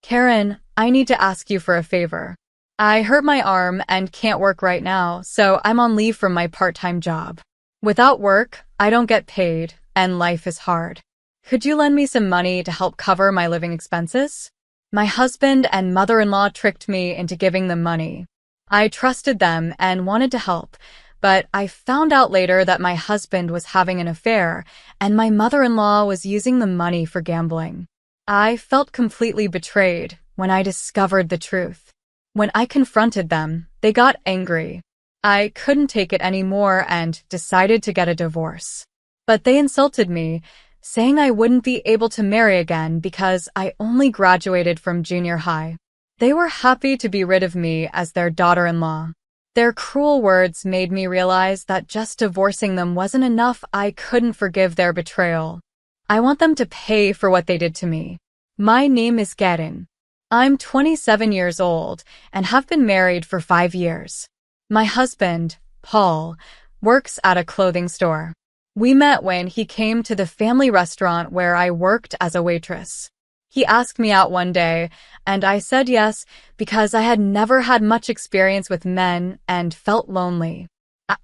Karen, I need to ask you for a favor. I hurt my arm and can't work right now, so I'm on leave from my part-time job. Without work, I don't get paid, and life is hard. Could you lend me some money to help cover my living expenses? My husband and mother-in-law tricked me into giving them money. I trusted them and wanted to help, but I found out later that my husband was having an affair, and my mother-in-law was using the money for gambling. I felt completely betrayed when I discovered the truth. When I confronted them, they got angry. I couldn't take it anymore and decided to get a divorce. But they insulted me, saying I wouldn't be able to marry again because I only graduated from junior high. They were happy to be rid of me as their daughter-in-law. Their cruel words made me realize that just divorcing them wasn't enough. I couldn't forgive their betrayal. I want them to pay for what they did to me. My name is Karen. I'm 27 years old and have been married for 5 years. My husband, Paul, works at a clothing store. We met when he came to the family restaurant where I worked as a waitress. He asked me out one day, and I said yes because I had never had much experience with men and felt lonely.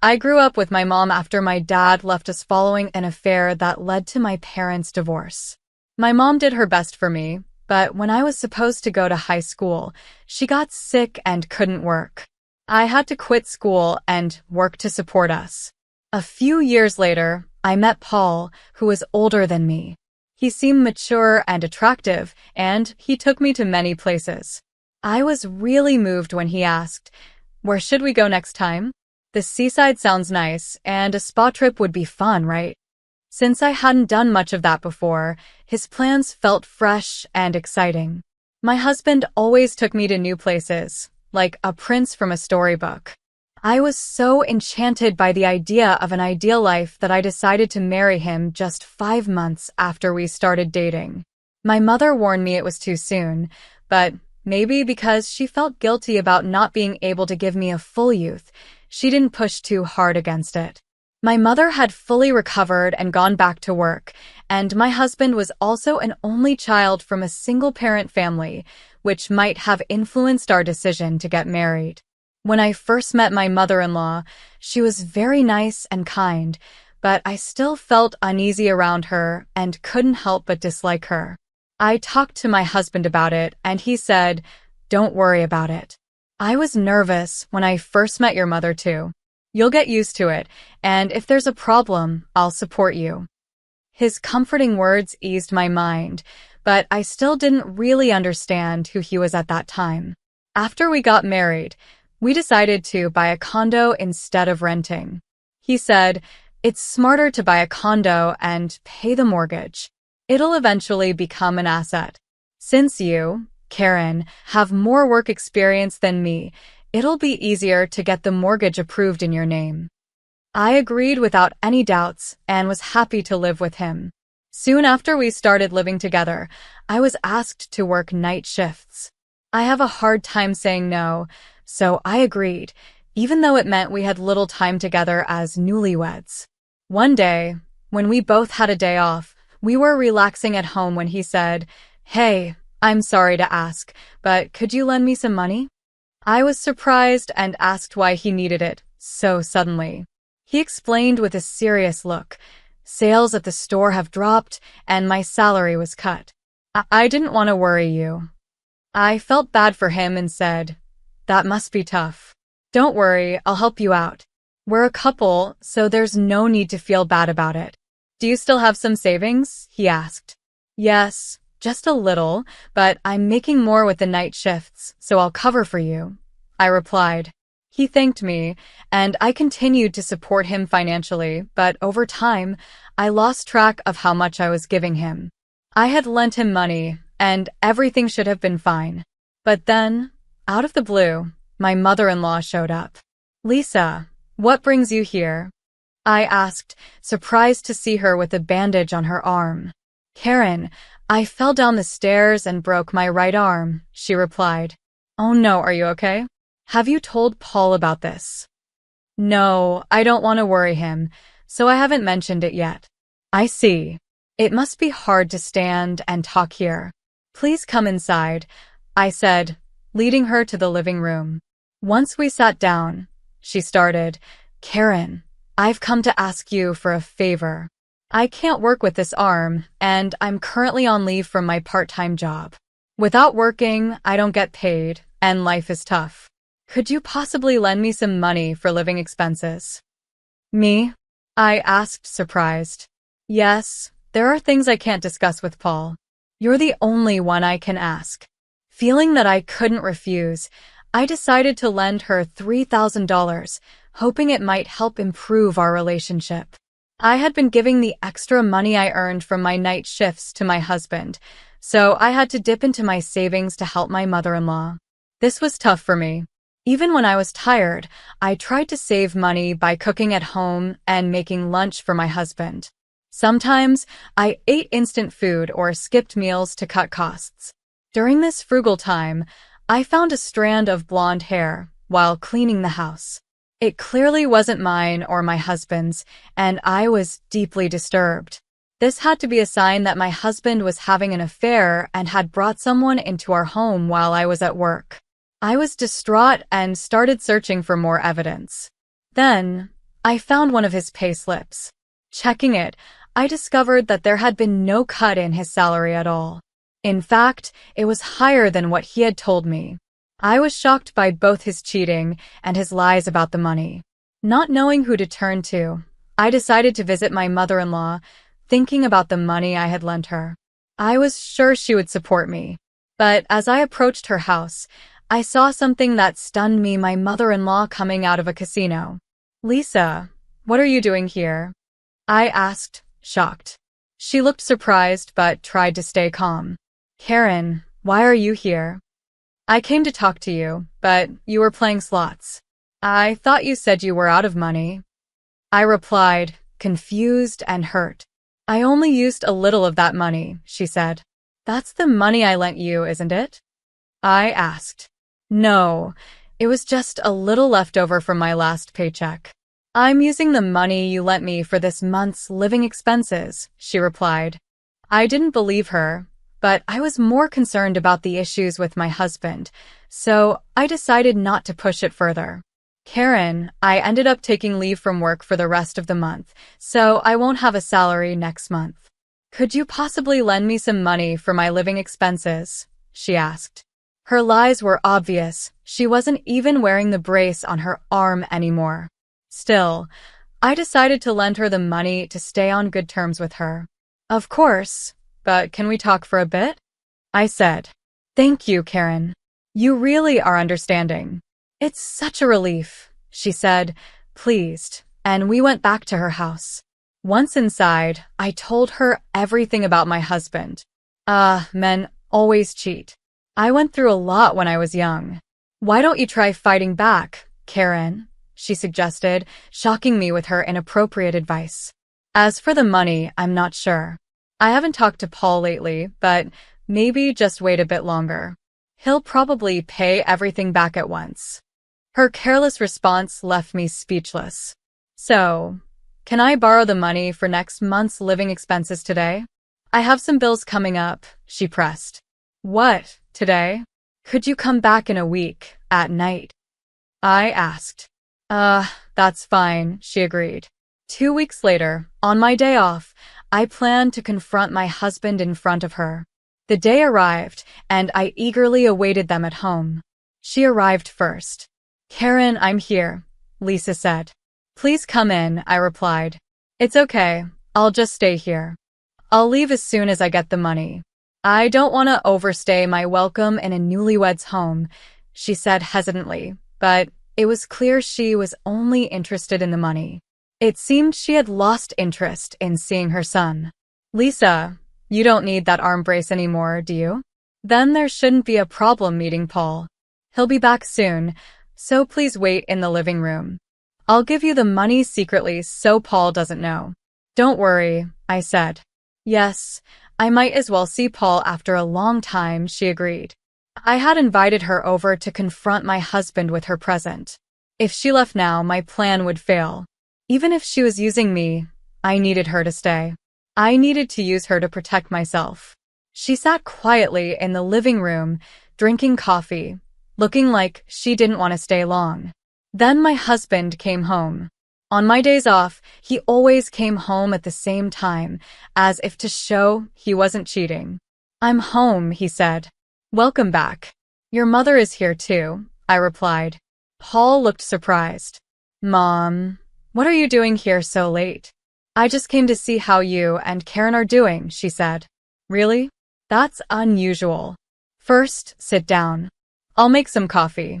I grew up with my mom after my dad left us following an affair that led to my parents' divorce. My mom did her best for me, but when I was supposed to go to high school, she got sick and couldn't work. I had to quit school and work to support us. A few years later, I met Paul, who was older than me. He seemed mature and attractive, and he took me to many places. I was really moved when he asked, "Where should we go next time?" The seaside sounds nice, and a spa trip would be fun, right? Since I hadn't done much of that before, his plans felt fresh and exciting. My husband always took me to new places, like a prince from a storybook. I was so enchanted by the idea of an ideal life that I decided to marry him just 5 months after we started dating. My mother warned me it was too soon, but maybe because she felt guilty about not being able to give me a full youth, she didn't push too hard against it. My mother had fully recovered and gone back to work, and my husband was also an only child from a single-parent family, which might have influenced our decision to get married. When I first met my mother-in-law, she was very nice and kind, but I still felt uneasy around her and couldn't help but dislike her. I talked to my husband about it, and he said, "Don't worry about it. I was nervous when I first met your mother too. You'll get used to it, and if there's a problem, I'll support you." His comforting words eased my mind, but I still didn't really understand who he was at that time. After we got married, we decided to buy a condo instead of renting. He said, "It's smarter to buy a condo and pay the mortgage. It'll eventually become an asset. Since you, Karen, have more work experience than me, it'll be easier to get the mortgage approved in your name." I agreed without any doubts and was happy to live with him. Soon after we started living together, I was asked to work night shifts. I have a hard time saying no, so I agreed, even though it meant we had little time together as newlyweds. One day, when we both had a day off, we were relaxing at home when he said, "Hey, I'm sorry to ask, but could you lend me some money?" I was surprised and asked why he needed it so suddenly. He explained with a serious look, "Sales at the store have dropped and my salary was cut. I didn't want to worry you." I felt bad for him and said, "That must be tough. Don't worry, I'll help you out. We're a couple, so there's no need to feel bad about it." "Do you still have some savings?" he asked. "Yes, just a little, but I'm making more with the night shifts, so I'll cover for you," I replied. He thanked me, and I continued to support him financially, but over time, I lost track of how much I was giving him. I had lent him money, and everything should have been fine. But then, out of the blue, my mother-in-law showed up. "Lisa, what brings you here?" I asked, surprised to see her with a bandage on her arm. "Karen, I fell down the stairs and broke my right arm," she replied. "Oh no, are you okay? Have you told Paul about this?" "No, I don't want to worry him, so I haven't mentioned it yet." "I see. It must be hard to stand and talk here. Please come inside. I said, leading her to the living room. Once we sat down, she started, Karen, I've come to ask you for a favor. I can't work with this arm, and I'm currently on leave from my part-time job. Without working, I don't get paid, and life is tough. Could you possibly lend me some money for living expenses? Me? I asked, surprised. Yes, there are things I can't discuss with Paul. You're the only one I can ask. Feeling that I couldn't refuse, I decided to lend her $3,000, hoping it might help improve our relationship. I had been giving the extra money I earned from my night shifts to my husband, so I had to dip into my savings to help my mother-in-law. This was tough for me. Even when I was tired, I tried to save money by cooking at home and making lunch for my husband. Sometimes, I ate instant food or skipped meals to cut costs. During this frugal time, I found a strand of blonde hair while cleaning the house. It clearly wasn't mine or my husband's, and I was deeply disturbed. This had to be a sign that my husband was having an affair and had brought someone into our home while I was at work. I was distraught and started searching for more evidence. Then, I found one of his payslips. Checking it, I discovered that there had been no cut in his salary at all. In fact, it was higher than what he had told me. I was shocked by both his cheating and his lies about the money. Not knowing who to turn to, I decided to visit my mother-in-law, thinking about the money I had lent her. I was sure she would support me. But as I approached her house, I saw something that stunned me: my mother-in-law coming out of a casino. Lisa, what are you doing here? I asked, shocked. She looked surprised but tried to stay calm. Karen, why are you here? I came to talk to you, but you were playing slots. I thought you said you were out of money. I replied, confused and hurt. I only used a little of that money, she said. That's the money I lent you, isn't it? I asked. No, it was just a little left over from my last paycheck. I'm using the money you lent me for this month's living expenses, she replied. I didn't believe her, but I was more concerned about the issues with my husband, so I decided not to push it further. Karen, I ended up taking leave from work for the rest of the month, so I won't have a salary next month. Could you possibly lend me some money for my living expenses? She asked. Her lies were obvious. She wasn't even wearing the brace on her arm anymore. Still, I decided to lend her the money to stay on good terms with her. Of course, but can we talk for a bit? I said. Thank you, Karen. You really are understanding. It's such a relief, she said, pleased, and we went back to her house. Once inside, I told her everything about my husband. Men always cheat. I went through a lot when I was young. Why don't you try fighting back, Karen? She suggested, shocking me with her inappropriate advice. As for the money, I'm not sure. I haven't talked to Paul lately, but maybe just wait a bit longer. He'll probably pay everything back at once. Her careless response left me speechless. So, can I borrow the money for next month's living expenses today? I have some bills coming up, she pressed. What, today? Could you come back in a week, at night? I asked. That's fine, she agreed. 2 weeks later, on my day off, I planned to confront my husband in front of her. The day arrived, and I eagerly awaited them at home. She arrived first. Karen, I'm here, Lisa said. Please come in, I replied. It's okay, I'll just stay here. I'll leave as soon as I get the money. I don't want to overstay my welcome in a newlywed's home, she said hesitantly, but it was clear she was only interested in the money. It seemed she had lost interest in seeing her son. Lisa, you don't need that arm brace anymore, do you? Then there shouldn't be a problem meeting Paul. He'll be back soon, so please wait in the living room. I'll give you the money secretly so Paul doesn't know. Don't worry, I said. Yes, I might as well see Paul after a long time, she agreed. I had invited her over to confront my husband with her present. If she left now, my plan would fail. Even if she was using me, I needed her to stay. I needed to use her to protect myself. She sat quietly in the living room, drinking coffee, looking like she didn't want to stay long. Then my husband came home. On my days off, he always came home at the same time, as if to show he wasn't cheating. "I'm home," he said. "Welcome back. Your mother is here too," I replied. Paul looked surprised. "Mom, what are you doing here so late?" "I just came to see how you and Karen are doing," she said. "Really? That's unusual. First, sit down. I'll make some coffee."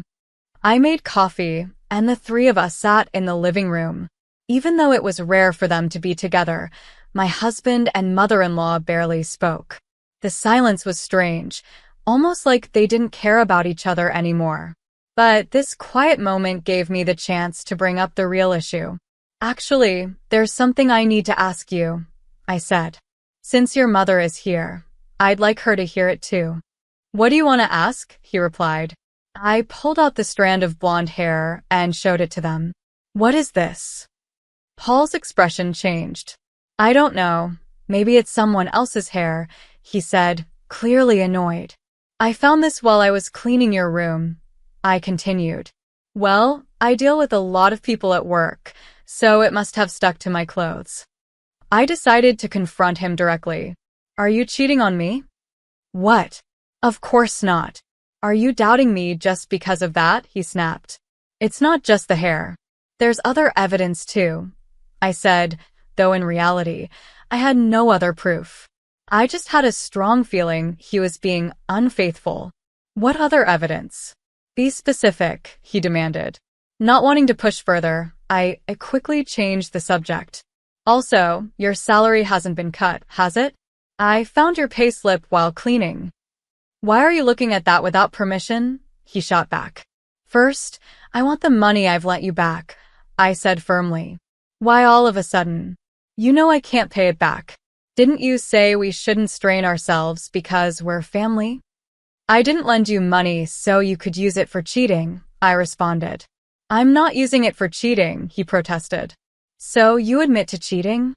I made coffee, and the three of us sat in the living room. Even though it was rare for them to be together, my husband and mother-in-law barely spoke. The silence was strange, almost like they didn't care about each other anymore. But this quiet moment gave me the chance to bring up the real issue. "Actually, there's something I need to ask you," I said. "Since your mother is here, I'd like her to hear it too." "What do you want to ask?" he replied. I pulled out the strand of blonde hair and showed it to them. "What is this?" Paul's expression changed. "I don't know. Maybe it's someone else's hair," he said, clearly annoyed. "I found this while I was cleaning your room," I continued. "Well, I deal with a lot of people at work, so it must have stuck to my clothes." I decided to confront him directly. "Are you cheating on me?" "What? Of course not. Are you doubting me just because of that?" he snapped. "It's not just the hair. There's other evidence too," I said, though in reality, I had no other proof. I just had a strong feeling he was being unfaithful. "What other evidence?" "Be specific," he demanded. Not wanting to push further, I quickly changed the subject. "Also, your salary hasn't been cut, has it? I found your payslip while cleaning." "Why are you looking at that without permission?" he shot back. "First, I want the money I've lent you back," I said firmly. "Why all of a sudden? You know I can't pay it back. Didn't you say we shouldn't strain ourselves because we're family?" "I didn't lend you money so you could use it for cheating," I responded. "I'm not using it for cheating," he protested. "So you admit to cheating?"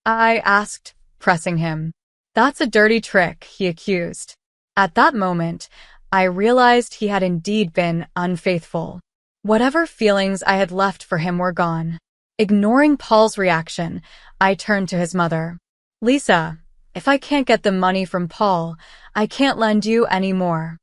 I asked, pressing him. "That's a dirty trick," he accused. At that moment, I realized he had indeed been unfaithful. Whatever feelings I had left for him were gone. Ignoring Paul's reaction, I turned to his mother. "Lisa, if I can't get the money from Paul, I can't lend you any more."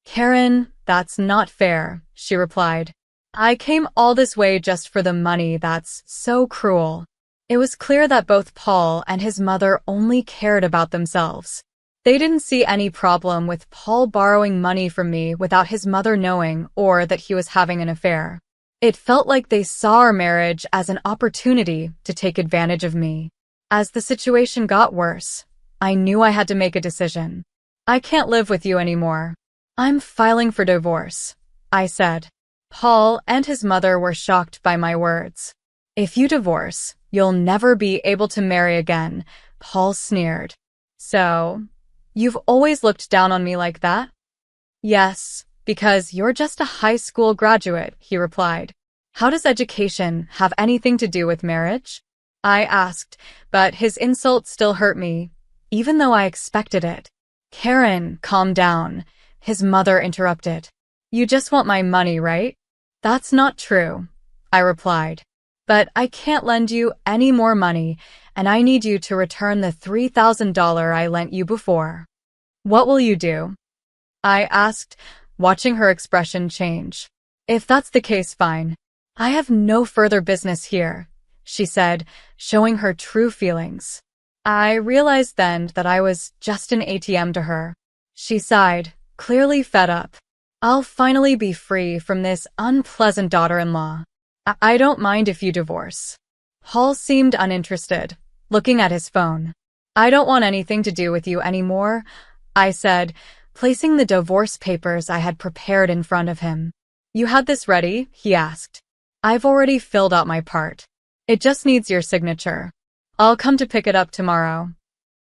"Karen, that's not fair," she replied. "I came all this way just for the money. That's so cruel." It was clear that both Paul and his mother only cared about themselves. They didn't see any problem with Paul borrowing money from me without his mother knowing or that he was having an affair. It felt like they saw our marriage as an opportunity to take advantage of me. As the situation got worse, I knew I had to make a decision. "I can't live with you anymore. I'm filing for divorce," I said. Paul and his mother were shocked by my words. "If you divorce, you'll never be able to marry again," Paul sneered. "So, you've always looked down on me like that?" "Yes, because you're just a high school graduate," he replied. "How does education have anything to do with marriage?" I asked, but his insult still hurt me, even though I expected it. "Karen, calm down," his mother interrupted. "You just want my money, right?" "That's not true," I replied. "But I can't lend you any more money, and I need you to return the $3,000 I lent you before." "What will you do?" I asked, watching her expression change. "If that's the case, fine. I have no further business here," she said, showing her true feelings. I realized then that I was just an ATM to her. She sighed, clearly fed up. "I'll finally be free from this unpleasant daughter-in-law. I don't mind if you divorce." Paul seemed uninterested, looking at his phone. "I don't want anything to do with you anymore," I said, placing the divorce papers I had prepared in front of him. "You had this ready?" he asked. "I've already filled out my part. It just needs your signature. I'll come to pick it up tomorrow."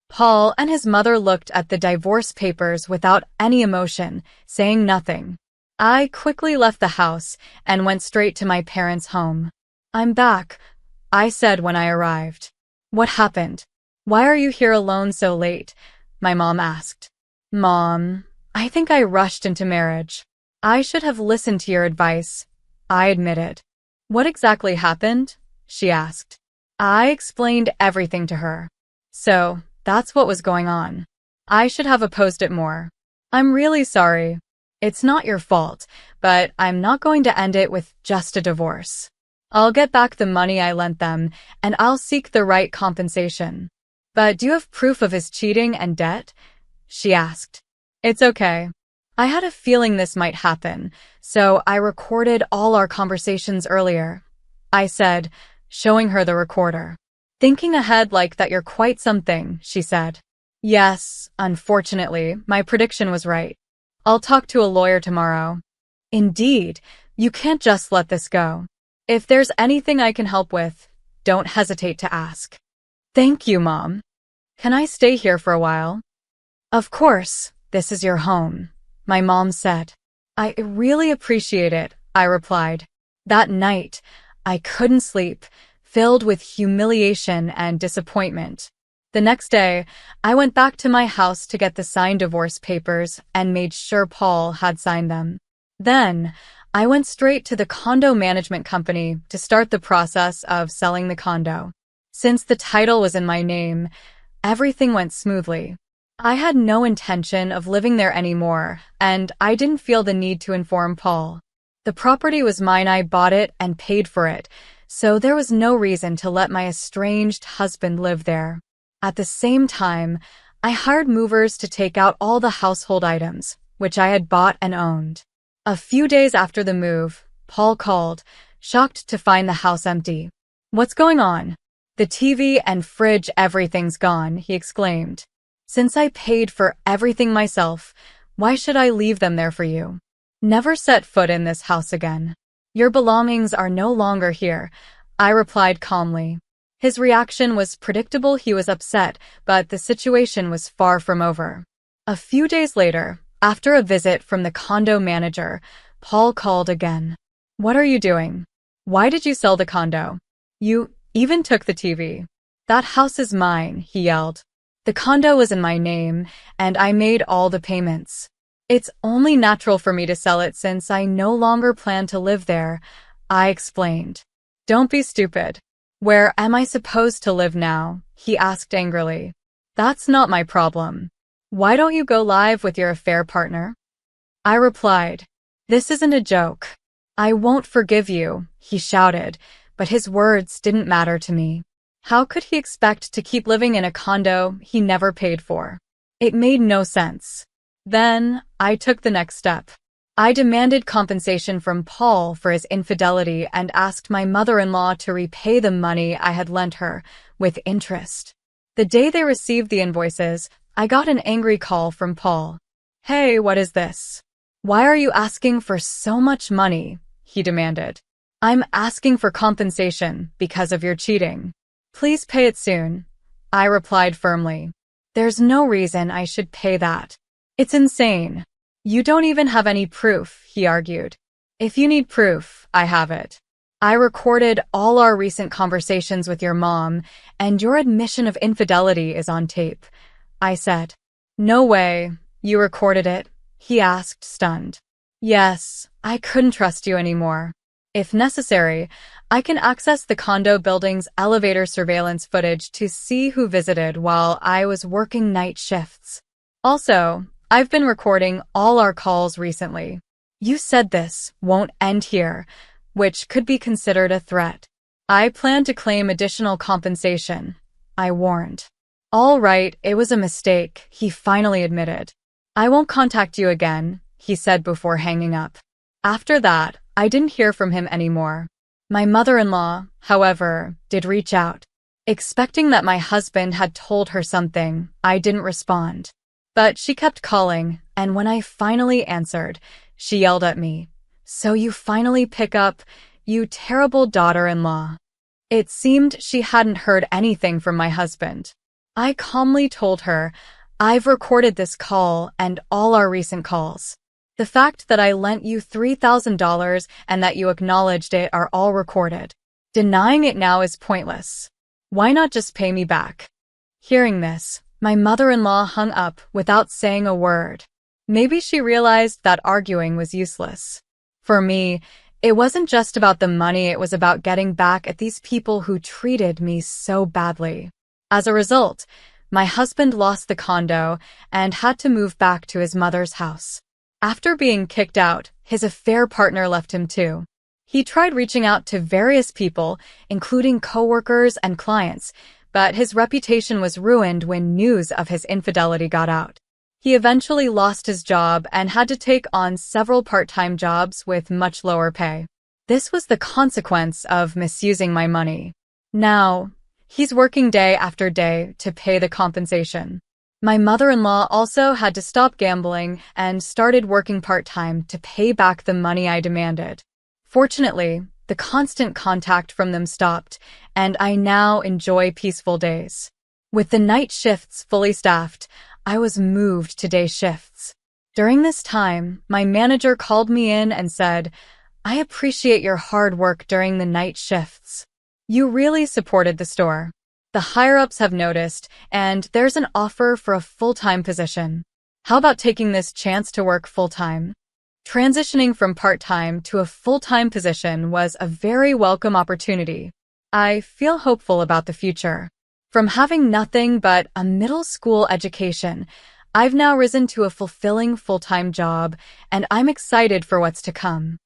Paul and his mother looked at the divorce papers without any emotion, saying nothing. I quickly left the house and went straight to my parents' home. "I'm back," I said when I arrived. "What happened? Why are you here alone so late?" my mom asked. "Mom, I think I rushed into marriage. I should have listened to your advice, I admitted. What exactly happened? She asked. I explained everything to her. So, that's what was going on. I should have opposed it more. I'm really sorry. It's not your fault, but I'm not going to end it with just a divorce. I'll get back the money I lent them, and I'll seek the right compensation. But do you have proof of his cheating and debt? She asked. It's okay. I had a feeling this might happen, so I recorded all our conversations earlier. I said, showing her the recorder. Thinking ahead like that you're quite something, she said. Yes, unfortunately, my prediction was right. I'll talk to a lawyer tomorrow. Indeed, you can't just let this go. If there's anything I can help with, don't hesitate to ask. Thank you, Mom. Can I stay here for a while? Of course, this is your home, my mom said. I really appreciate it, I replied. That night, I couldn't sleep, filled with humiliation and disappointment. The next day, I went back to my house to get the signed divorce papers and made sure Paul had signed them. Then, I went straight to the condo management company to start the process of selling the condo. Since the title was in my name, everything went smoothly. I had no intention of living there anymore, and I didn't feel the need to inform Paul. The property was mine, I bought it and paid for it, so there was no reason to let my estranged husband live there. At the same time, I hired movers to take out all the household items, which I had bought and owned. A few days after the move, Paul called, shocked to find the house empty. What's going on? The TV and fridge, everything's gone, he exclaimed. Since I paid for everything myself, why should I leave them there for you? Never set foot in this house again. Your belongings are no longer here, I replied calmly. His reaction was predictable. He was upset, but the situation was far from over. A few days later, after a visit from the condo manager, Paul called again. What are you doing? Why did you sell the condo? You even took the TV. That house is mine, he yelled. The condo was in my name, and I made all the payments. It's only natural for me to sell it since I no longer plan to live there, I explained. Don't be stupid. Where am I supposed to live now? He asked angrily. That's not my problem. Why don't you go live with your affair partner? I replied. This isn't a joke. I won't forgive you, he shouted, but his words didn't matter to me. How could he expect to keep living in a condo he never paid for? It made no sense. Then, I took the next step. I demanded compensation from Paul for his infidelity and asked my mother-in-law to repay the money I had lent her, with interest. The day they received the invoices, I got an angry call from Paul. Hey, what is this? Why are you asking for so much money? He demanded. I'm asking for compensation because of your cheating. Please pay it soon, I replied firmly. There's no reason I should pay that. It's insane. You don't even have any proof, he argued. If you need proof, I have it. I recorded all our recent conversations with your mom, and your admission of infidelity is on tape, I said. No way, you recorded it, he asked, stunned. Yes, I couldn't trust you anymore. If necessary, I can access the condo building's elevator surveillance footage to see who visited while I was working night shifts. Also, I've been recording all our calls recently. You said this won't end here, which could be considered a threat. I plan to claim additional compensation, I warned. All right, it was a mistake, he finally admitted. I won't contact you again, he said before hanging up. After that, I didn't hear from him anymore. My mother-in-law, however, did reach out. Expecting that my husband had told her something, I didn't respond. But she kept calling, and when I finally answered, she yelled at me. So you finally pick up, you terrible daughter-in-law. It seemed she hadn't heard anything from my husband. I calmly told her, I've recorded this call and all our recent calls. The fact that I lent you $3,000 and that you acknowledged it are all recorded. Denying it now is pointless. Why not just pay me back? Hearing this, my mother-in-law hung up without saying a word. Maybe she realized that arguing was useless. For me, it wasn't just about the money, it was about getting back at these people who treated me so badly. As a result, my husband lost the condo and had to move back to his mother's house. After being kicked out, his affair partner left him too. He tried reaching out to various people, including coworkers and clients, but his reputation was ruined when news of his infidelity got out. He eventually lost his job and had to take on several part-time jobs with much lower pay. This was the consequence of misusing my money. Now, he's working day after day to pay the compensation. My mother-in-law also had to stop gambling and started working part-time to pay back the money I demanded. Fortunately, the constant contact from them stopped, and I now enjoy peaceful days. With the night shifts fully staffed, I was moved to day shifts. During this time, my manager called me in and said, "I appreciate your hard work during the night shifts. You really supported the store. The higher-ups have noticed, and there's an offer for a full-time position. How about taking this chance to work full-time?" Transitioning from part-time to a full-time position was a very welcome opportunity. I feel hopeful about the future. From having nothing but a middle school education, I've now risen to a fulfilling full-time job, and I'm excited for what's to come.